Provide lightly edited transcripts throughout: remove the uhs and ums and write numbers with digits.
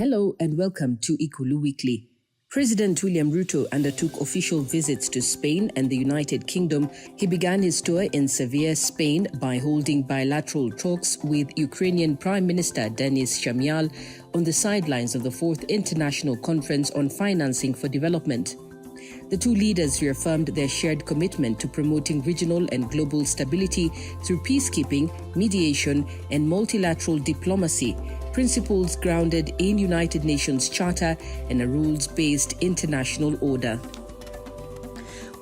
Hello and welcome to Ikulu Weekly. President William Ruto undertook official visits to Spain and the United Kingdom. He began his tour in Sevilla, Spain, by holding bilateral talks with Ukrainian Prime Minister Denis Shmyhal on the sidelines of the 4th International Conference on Financing for Development. The two leaders reaffirmed their shared commitment to promoting regional and global stability through peacekeeping, mediation, and multilateral diplomacy, principles grounded in United Nations Charter and a rules-based international order.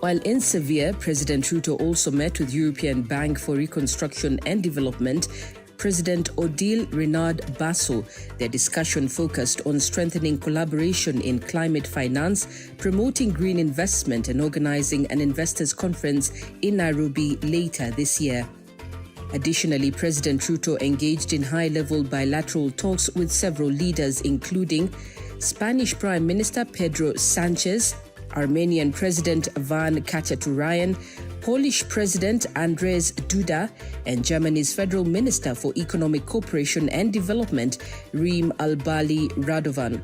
While in Sevilla, President Ruto also met with European Bank for Reconstruction and Development President Odile Renard Basso. Their discussion focused on strengthening collaboration in climate finance, promoting green investment, and organizing an investors' conference in Nairobi later this year. Additionally, President Ruto engaged in high-level bilateral talks with several leaders, including Spanish Prime Minister Pedro Sanchez, Armenian President Ivan Khachaturian, Polish President Andrzej Duda, and Germany's Federal Minister for Economic Cooperation and Development, Reem Albali Radovan.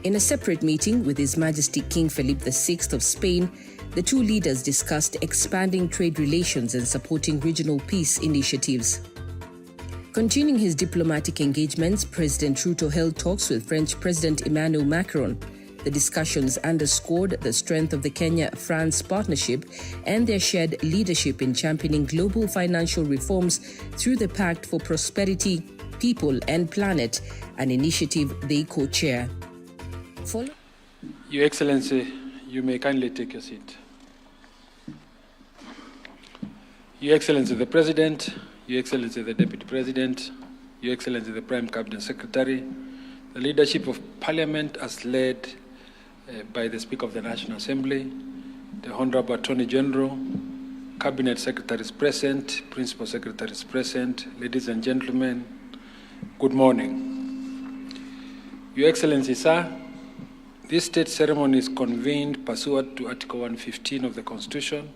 In a separate meeting with His Majesty King Philip VI of Spain, the two leaders discussed expanding trade relations and supporting regional peace initiatives. Continuing his diplomatic engagements, President Ruto held talks with French President Emmanuel Macron. The discussions underscored the strength of the Kenya-France partnership and their shared leadership in championing global financial reforms through the Pact for Prosperity, People and Planet, an initiative they co-chair. Your Excellency, you may kindly take your seat. Your Excellency the President, Your Excellency the Deputy President, Your Excellency the Prime Cabinet Secretary, the leadership of Parliament as led by the Speaker of the National Assembly, the Honorable Attorney General, Cabinet Secretaries present, Principal Secretaries present, ladies and gentlemen, good morning. Your Excellency, sir, this state ceremony is convened pursuant to Article 115 of the Constitution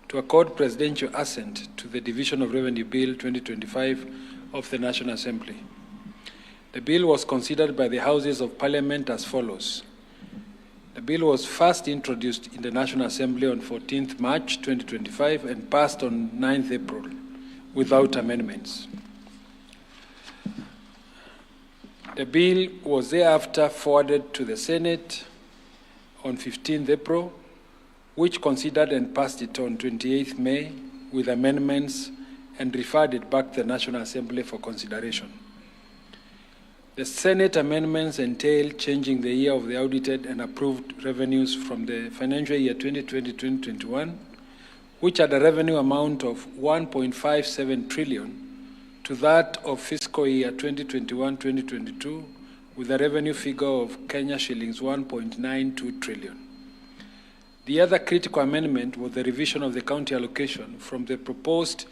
to accord presidential assent to the Division of Revenue Bill 2025 of the National Assembly. The bill was considered by the Houses of Parliament as follows. The bill was first introduced in the National Assembly on 14th March 2025 and passed on 9th April without amendments. The bill was thereafter forwarded to the Senate on 15th April, which considered and passed it on 28th May with amendments and referred it back to the National Assembly for consideration. The Senate amendments entail changing the year of the audited and approved revenues from the financial year 2020-2021, which had a revenue amount of 1.57 trillion, to that of fiscal year 2021-2022, with a revenue figure of Kenya shillings 1.92 trillion. The other critical amendment was the revision of the county allocation from the proposed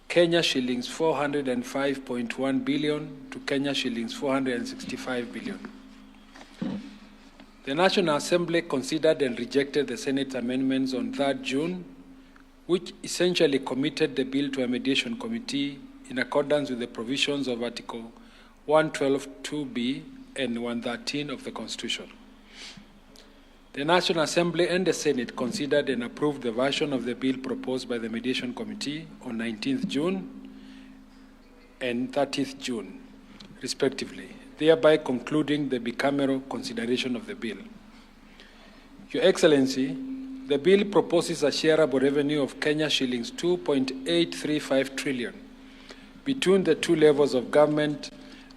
Kenya shillings 405.1 billion to Kenya shillings 465 billion. The National Assembly considered and rejected the Senate amendments on 3rd June, which essentially committed the bill to a mediation committee in accordance with the provisions of Article 112(2)(b) and 113 of the Constitution. The National Assembly and the Senate considered and approved the version of the bill proposed by the Mediation Committee on 19th June and 30th June, respectively, thereby concluding the bicameral consideration of the bill. Your Excellency, the bill proposes a shareable revenue of Kenya shillings 2.835 trillion between the two levels of government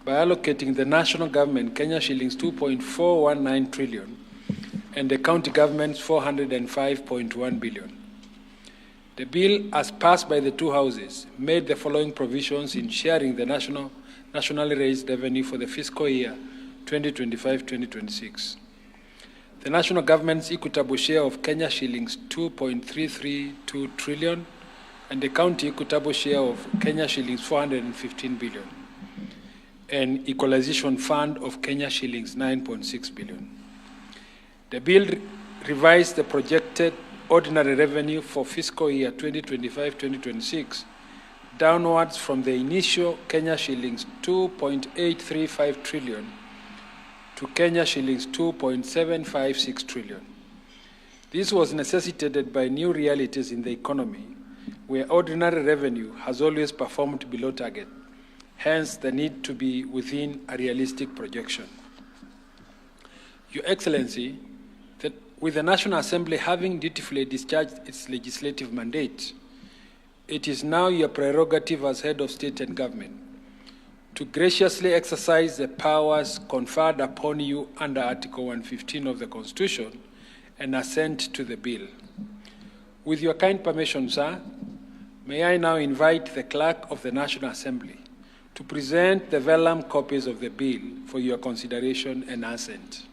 by allocating the national government Kenya shillings 2.419 trillion and the county governments 405.1 billion. The bill, as passed by the two houses, made the following provisions in sharing the nationally raised revenue for the fiscal year 2025-2026. The national government's equitable share of Kenya shillings 2.332 trillion and the county equitable share of Kenya shillings 415 billion, and equalization fund of Kenya shillings 9.6 billion. The bill revised the projected ordinary revenue for fiscal year 2025-2026 downwards from the initial Kenya shillings 2.835 trillion to Kenya shillings 2.756 trillion. This was necessitated by new realities in the economy, where ordinary revenue has always performed below target, hence the need to be within a realistic projection. Your Excellency, with the National Assembly having dutifully discharged its legislative mandate, it is now your prerogative as head of state and government to graciously exercise the powers conferred upon you under Article 115 of the Constitution and assent to the bill. With your kind permission, sir, may I now invite the Clerk of the National Assembly to present the vellum copies of the bill for your consideration and assent.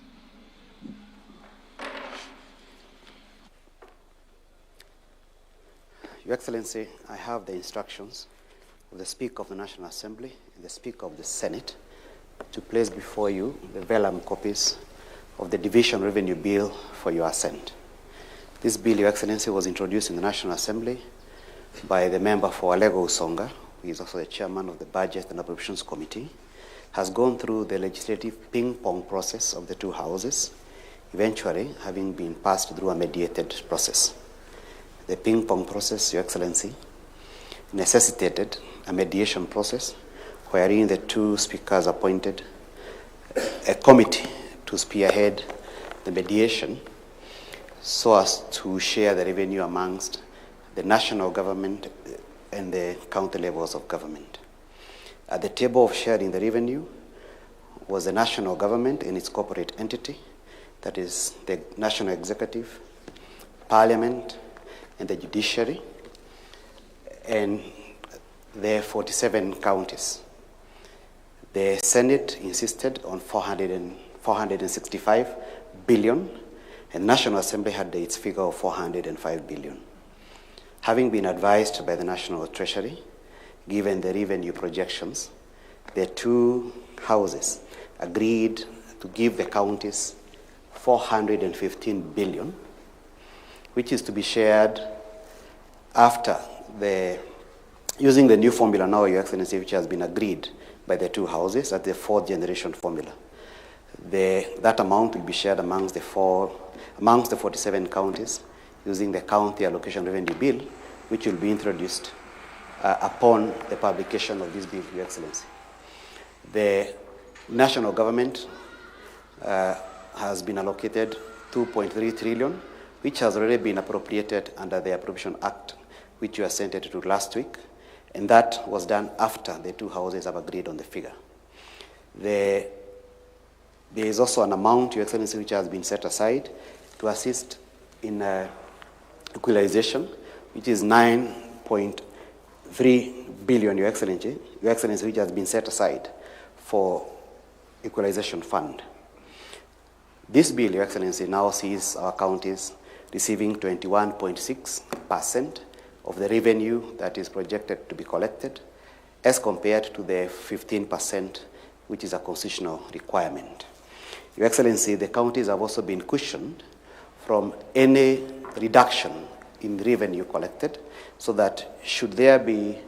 Your Excellency, I have the instructions of the Speaker of the National Assembly and the Speaker of the Senate to place before you the vellum copies of the Division Revenue Bill for your assent. This bill, Your Excellency, was introduced in the National Assembly by the member for Alego Usonga, who is also the chairman of the Budget and Appropriations Committee, has gone through the legislative ping-pong process of the two houses, eventually having been passed through a mediated process. The ping-pong process, Your Excellency, necessitated a mediation process wherein the two speakers appointed a committee to spearhead the mediation so as to share the revenue amongst the national government and the county levels of government. At the table of sharing the revenue was the national government and its corporate entity, that is the national executive, parliament, and the judiciary, and the 47 counties. The Senate insisted on 465 billion, and the National Assembly had its figure of 405 billion. Having been advised by the National Treasury, given the revenue projections, the two houses agreed to give the counties 415 billion, which is to be shared after using the new formula now, Your Excellency, which has been agreed by the two houses at the fourth generation formula. That amount will be shared amongst the 47 counties using the County Allocation Revenue Bill, which will be introduced upon the publication of this bill, Your Excellency. The national government has been allocated 2.3 trillion, which has already been appropriated under the Appropriation Act, which you assented to last week, and that was done after the two houses have agreed on the figure. There is also an amount, Your Excellency, which has been set aside to assist in equalization, which is 9.3 billion, Your Excellency, which has been set aside for equalization fund. This bill, Your Excellency, now sees our counties receiving 21.6% of the revenue that is projected to be collected, as compared to the 15%, which is a constitutional requirement. Your Excellency, the counties have also been cushioned from any reduction in revenue collected, so that should there be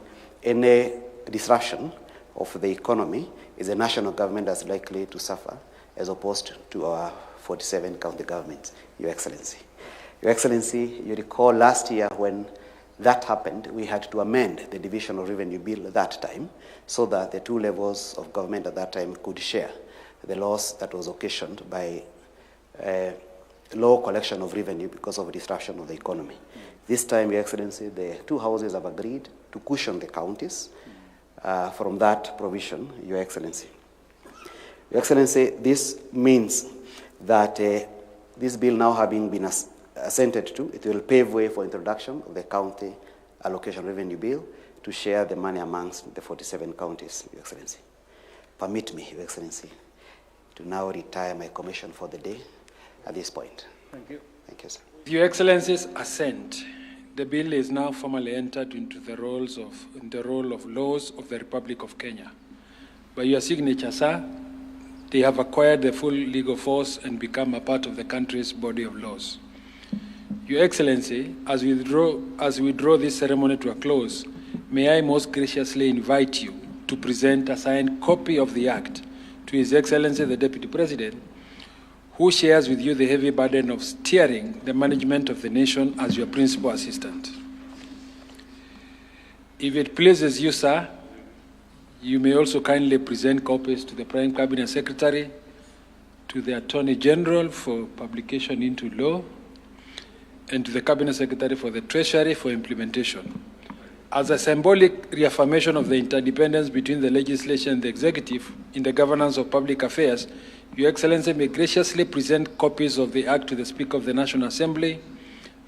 any disruption of the economy, is the national government that's likely to suffer, as opposed to our 47 county governments, Your Excellency. Your Excellency, you recall last year when that happened, we had to amend the Division of Revenue Bill at that time so that the two levels of government at that time could share the loss that was occasioned by low collection of revenue because of disruption of the economy. This time, Your Excellency, the two houses have agreed to cushion the counties from that provision, Your Excellency. Your Excellency, this means that this bill now having been assented to, it will pave way for introduction of the County Allocation Revenue Bill to share the money amongst the 47 counties, Your Excellency. Permit me, Your Excellency, to now retire my commission for the day at this point. Thank you. Thank you, sir. Your Excellency's assent, the bill is now formally entered into the role of laws of the Republic of Kenya. By your signature, sir, they have acquired the full legal force and become a part of the country's body of laws. Your Excellency, as we draw this ceremony to a close, may I most graciously invite you to present a signed copy of the Act to His Excellency the Deputy President who shares with you the heavy burden of steering the management of the nation as your principal assistant. If it pleases you, sir, you may also kindly present copies to the Prime Cabinet Secretary, to the Attorney General for publication into law, and to the Cabinet Secretary for the Treasury for implementation. As a symbolic reaffirmation of the interdependence between the legislature and the executive in the governance of public affairs, Your Excellency may graciously present copies of the Act to the Speaker of the National Assembly,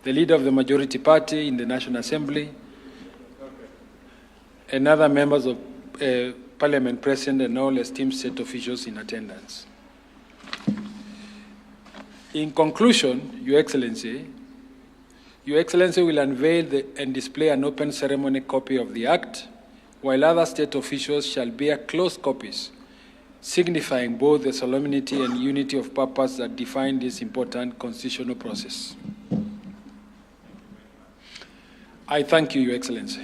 the Leader of the Majority Party in the National Assembly, and other members of Parliament present and all esteemed state officials in attendance. In conclusion, Your Excellency will unveil and display an open ceremony copy of the Act, while other state officials shall bear closed copies, signifying both the solemnity and unity of purpose that define this important constitutional process. I thank you, Your Excellency.